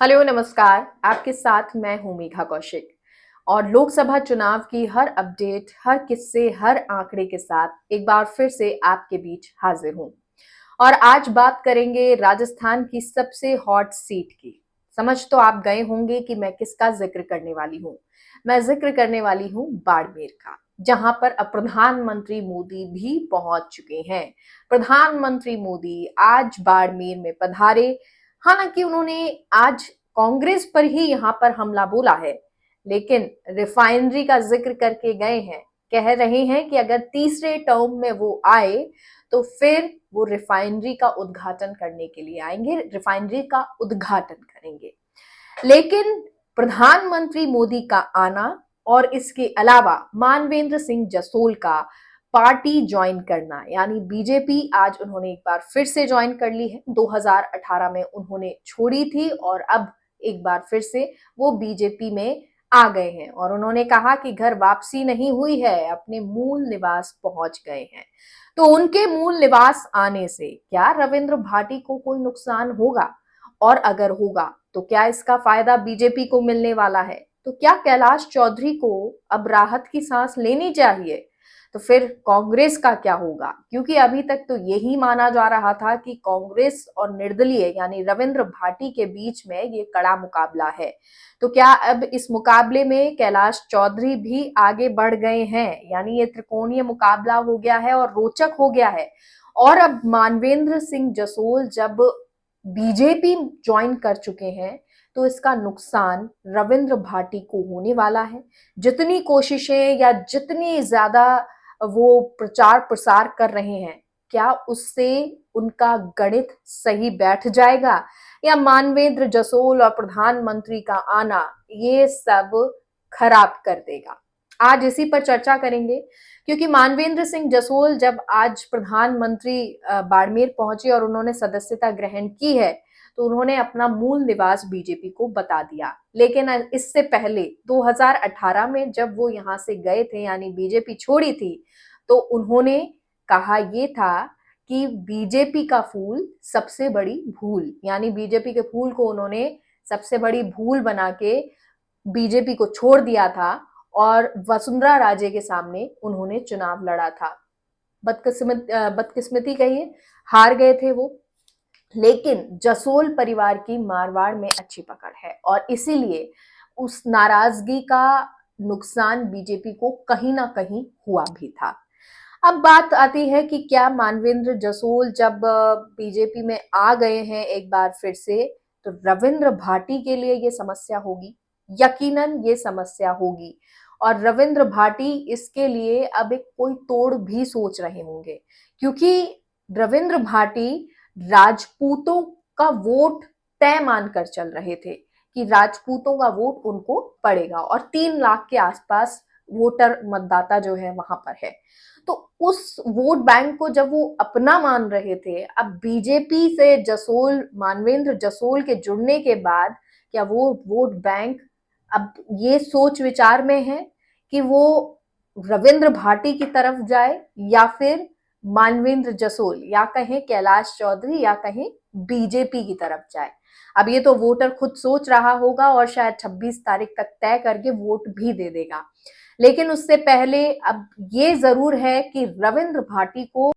Hello नमस्कार। आपके साथ मैं हूं मेघा कौशिक और लोकसभा चुनाव की हर अपडेट, हर किस्से, हर आंकड़े के साथ एक बार फिर से आपके बीच हाजिर हूं। और आज बात करेंगे राजस्थान की सबसे हॉट सीट की। समझ तो आप गए होंगे कि मैं किसका जिक्र करने वाली हूं। मैं जिक्र करने वाली हूं बाड़मेर का, जहां पर अब प्रधानमंत्री मोदी भी पहुंच चुके हैं। प्रधानमंत्री मोदी आज बाड़मेर में पधारे। हालांकि उन्होंने आज कांग्रेस पर ही यहां पर हमला बोला है, लेकिन रिफाइनरी का जिक्र करके गए हैं। कह रहे हैं कि अगर तीसरे टर्म में वो आए तो फिर वो रिफाइनरी का उद्घाटन करने के लिए आएंगे, रिफाइनरी का उद्घाटन करेंगे। लेकिन प्रधानमंत्री मोदी का आना और इसके अलावा मानवेंद्र सिंह जसोल का पार्टी ज्वाइन करना, यानी बीजेपी आज उन्होंने एक बार फिर से ज्वाइन कर ली है। 2018 में उन्होंने छोड़ी थी और अब एक बार फिर से वो बीजेपी में आ गए हैं और उन्होंने कहा कि घर वापसी नहीं हुई है, अपने मूल निवास पहुंच गए हैं। तो उनके मूल निवास आने से क्या रविंद्र भाटी को कोई नुकसान होगा? और अगर होगा तो क्या इसका फायदा बीजेपी को मिलने वाला है? तो क्या कैलाश चौधरी को अब राहत की सांस लेनी चाहिए? तो फिर कांग्रेस का क्या होगा? क्योंकि अभी तक तो यही माना जा रहा था कि कांग्रेस और निर्दलीय यानी रविंद्र भाटी के बीच में ये कड़ा मुकाबला है। तो क्या अब इस मुकाबले में कैलाश चौधरी भी आगे बढ़ गए हैं? यानी ये त्रिकोणीय मुकाबला हो गया है और रोचक हो गया है। और अब मानवेंद्र सिंह जसोल जब बीजेपी ज्वाइन कर चुके हैं तो इसका नुकसान रविंद्र भाटी को होने वाला है। जितनी कोशिशें या जितनी ज्यादा वो प्रचार प्रसार कर रहे हैं, क्या उससे उनका गणित सही बैठ जाएगा या मानवेंद्र जसोल और प्रधानमंत्री का आना ये सब खराब कर देगा? आज इसी पर चर्चा करेंगे, क्योंकि मानवेंद्र सिंह जसोल जब आज प्रधानमंत्री बाड़मेर पहुंचे और उन्होंने सदस्यता ग्रहण की है तो उन्होंने अपना मूल निवास बीजेपी को बता दिया। लेकिन इससे पहले 2018 में जब वो यहां से गए थे, यानी बीजेपी छोड़ी थी, तो उन्होंने कहा ये था कि बीजेपी का फूल सबसे बड़ी भूल, यानी बीजेपी के फूल को उन्होंने सबसे बड़ी भूल बना के बीजेपी को छोड़ दिया था और वसुंधरा राजे के सामने उन्होंने चुनाव लड़ा था। बदकिस्मती कहिए, हार गए थे वो। लेकिन जसोल परिवार की मारवाड़ में अच्छी पकड़ है और इसीलिए उस नाराजगी का नुकसान बीजेपी को कहीं ना कहीं हुआ भी था। अब बात आती है कि क्या मानवेंद्र जसोल जब बीजेपी में आ गए हैं एक बार फिर से, तो रविंद्र भाटी के लिए ये समस्या होगी? यकीनन ये समस्या होगी और रविंद्र भाटी इसके लिए अब एक कोई तोड़ भी सोच रहे होंगे, क्योंकि रविंद्र भाटी राजपूतों का वोट तय मानकर चल रहे थे कि राजपूतों का वोट उनको पड़ेगा और 3 लाख के आसपास वोटर मतदाता जो है वहां पर है। तो उस वोट बैंक को जब वो अपना मान रहे थे, अब बीजेपी से जसोल, मानवेंद्र जसोल के जुड़ने के बाद क्या वो वोट बैंक अब ये सोच विचार में है कि वो रविंद्र भाटी की तरफ जाए या फिर मानवेंद्र जसोल या कहें कैलाश चौधरी या कहें बीजेपी की तरफ जाए? अब ये तो वोटर खुद सोच रहा होगा और शायद 26 तारीख तक तय करके वोट भी दे देगा। लेकिन उससे पहले अब ये जरूर है कि रविंद्र भाटी को